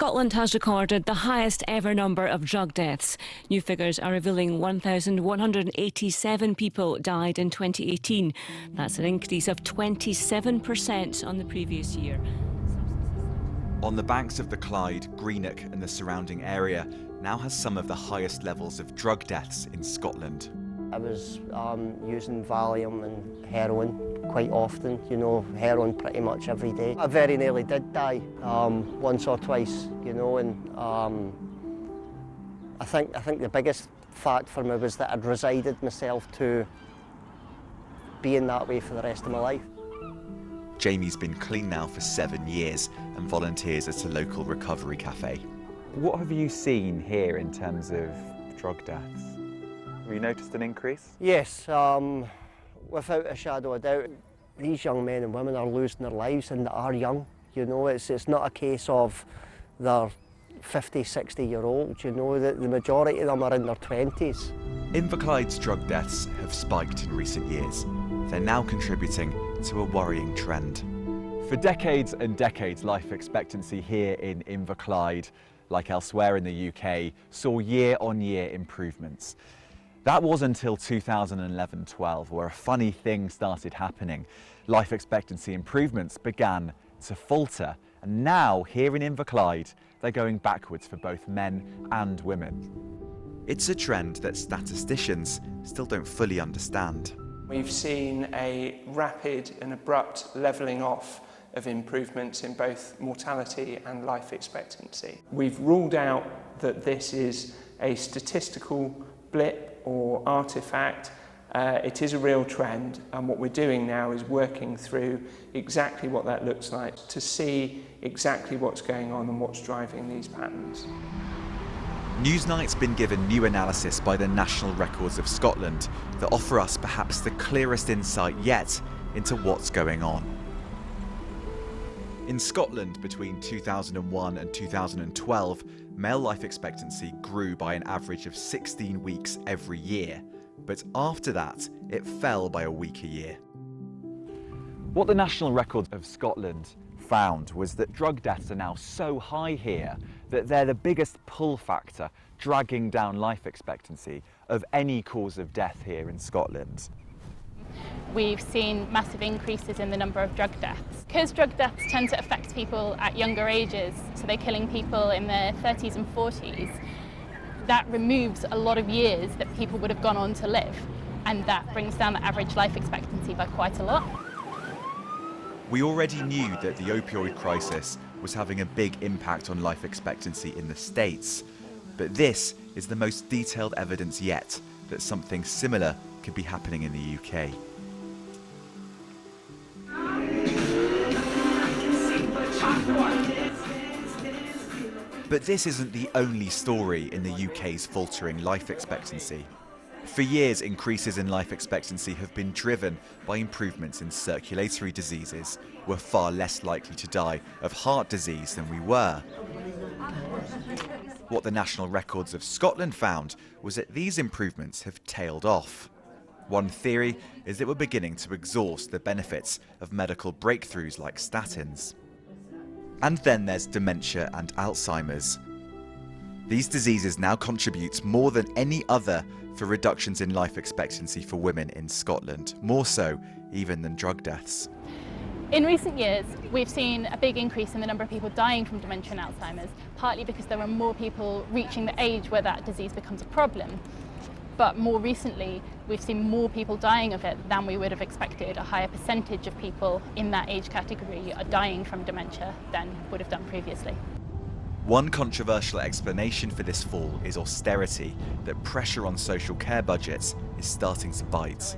Scotland has recorded the highest ever number of drug deaths. New figures are revealing 1,187 people died in 2018. That's an increase of 27% on the previous year. On the banks of the Clyde, Greenock and the surrounding area now has some of the highest levels of drug deaths in Scotland. I was using Valium and heroin quite often, you know, heroin pretty much every day. I very nearly did die once or twice, you know, and I think the biggest fact for me was that I'd resided myself to being that way for the rest of my life. Jamie's been clean now for 7 years and volunteers at a local recovery cafe. What have you seen here in terms of drug deaths? Have you noticed an increase? Yes, without a shadow of doubt. These young men and women are losing their lives and they are young, you know. It's not a case of they're 50, 60-year-olds, you know. The majority of them are in their 20s. Inverclyde's drug deaths have spiked in recent years. They're now contributing to a worrying trend. For decades and decades, life expectancy here in Inverclyde, like elsewhere in the UK, saw year-on-year improvements. That was until 2011-12, where a funny thing started happening. Life expectancy improvements began to falter, and now here in Inverclyde, they're going backwards for both men and women. It's a trend that statisticians still don't fully understand. We've seen a rapid and abrupt levelling off of improvements in both mortality and life expectancy. We've ruled out that this is a statistical blip or artefact. It is a real trend, and what we're doing now is working through exactly what that looks like to see exactly what's going on and what's driving these patterns. Newsnight's been given new analysis by the National Records of Scotland that offer us perhaps the clearest insight yet into what's going on. In Scotland, between 2001 and 2012, male life expectancy grew by an average of 16 weeks every year, but after that, it fell by a week a year. What the National Records of Scotland found was that drug deaths are now so high here that they're the biggest pull factor dragging down life expectancy of any cause of death here in Scotland. We've seen massive increases in the number of drug deaths. Because drug deaths tend to affect people at younger ages, so they're killing people in their 30s and 40s, that removes a lot of years that people would have gone on to live, and that brings down the average life expectancy by quite a lot. We already knew that the opioid crisis was having a big impact on life expectancy in the States, but this is the most detailed evidence yet that something similar could be happening in the UK. But this isn't the only story in the UK's faltering life expectancy. For years, increases in life expectancy have been driven by improvements in circulatory diseases. We're far less likely to die of heart disease than we were. What the National Records of Scotland found was that these improvements have tailed off. One theory is that we're beginning to exhaust the benefits of medical breakthroughs like statins. And then there's dementia and Alzheimer's. These diseases now contribute more than any other for reductions in life expectancy for women in Scotland, more so even than drug deaths. In recent years, we've seen a big increase in the number of people dying from dementia and Alzheimer's, partly because there are more people reaching the age where that disease becomes a problem. But more recently, we've seen more people dying of it than we would have expected. A higher percentage of people in that age category are dying from dementia than would have done previously. One controversial explanation for this fall is austerity, that pressure on social care budgets is starting to bite.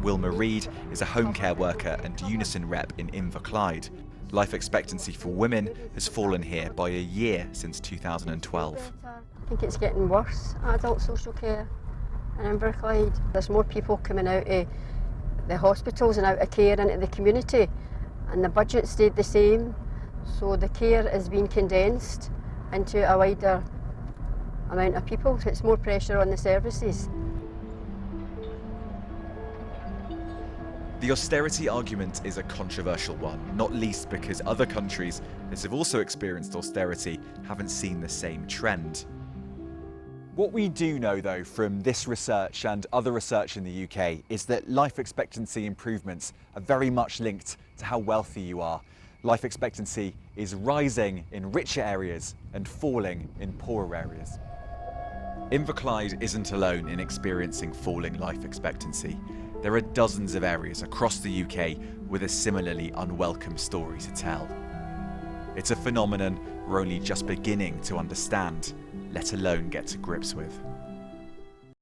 Wilma Reid is a home care worker and Unison rep in Inverclyde. Life expectancy for women has fallen here by a year since 2012. I think it's getting worse, adult social care in Inverclyde. There's more people coming out of the hospitals and out of care into the community, and the budget stayed the same, so the care is being condensed into a wider amount of people. It's more pressure on the services. The austerity argument is a controversial one, not least because other countries that have also experienced austerity haven't seen the same trend. What we do know, though, from this research and other research in the UK is that life expectancy improvements are very much linked to how wealthy you are. Life expectancy is rising in richer areas and falling in poorer areas. Inverclyde isn't alone in experiencing falling life expectancy. There are dozens of areas across the UK with a similarly unwelcome story to tell. It's a phenomenon we're only just beginning to understand, let alone get to grips with.